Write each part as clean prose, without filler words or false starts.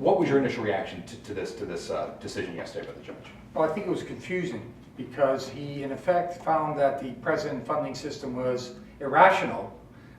What was your initial reaction to this decision yesterday by the judge? Well, I think it was confusing because he, in effect, found that the present funding system was irrational,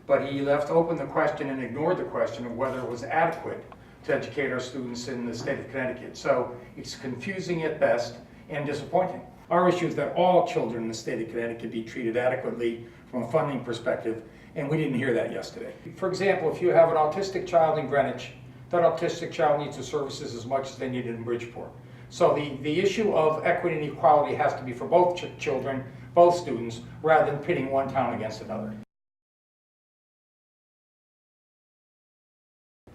but he left open the question and ignored the question of whether it was adequate to educate our students in the state of Connecticut. So it's confusing at best and disappointing. Our issue is that all children in the state of Connecticut be treated adequately from a funding perspective, and we didn't hear that yesterday. For example, if you have an autistic child in Greenwich, that autistic child needs the services as much as they need it in Bridgeport. So the issue of equity and equality has to be for both children, both students, rather than pitting one town against another.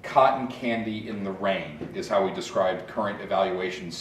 Cotton candy in the rain is how we described current evaluation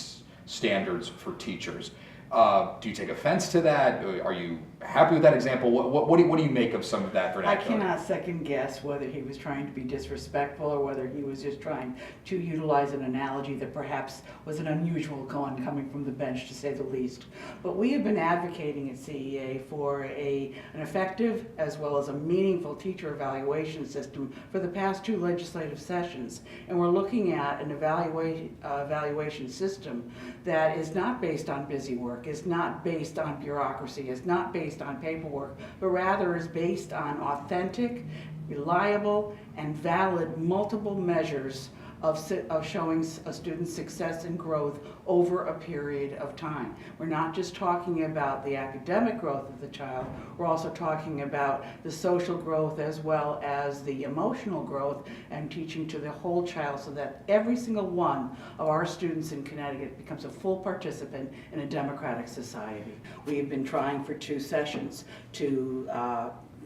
standards for teachers. Do you take offense to that? Are you happy with that example? What do you make of some of that vernacular? I cannot second guess whether he was trying to be disrespectful or whether he was just trying to utilize an analogy that perhaps was an unusual one coming from the bench, to say the least. But we have been advocating at CEA for an effective as well as a meaningful teacher evaluation system for the past 2 legislative sessions. And we're looking at an evaluation system that is not based on busy work, is not based on bureaucracy, is not based on paperwork, but rather is based on authentic, reliable, and valid multiple measures of showing a student's success and growth over a period of time. We're not just talking about the academic growth of the child, we're also talking about the social growth as well as the emotional growth, and teaching to the whole child so that every single one of our students in Connecticut becomes a full participant in a democratic society. We have been trying for 2 sessions to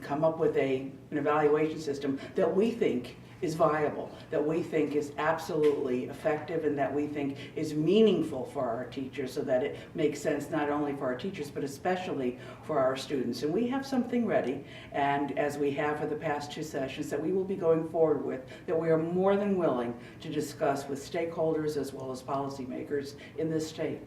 come up with an evaluation system that we think is viable, that we think is absolutely effective, and that we think is meaningful for our teachers, so that it makes sense not only for our teachers but especially for our students. And we have something ready, and as we have for the past 2 sessions, that we will be going forward with, that we are more than willing to discuss with stakeholders as well as policymakers in this state.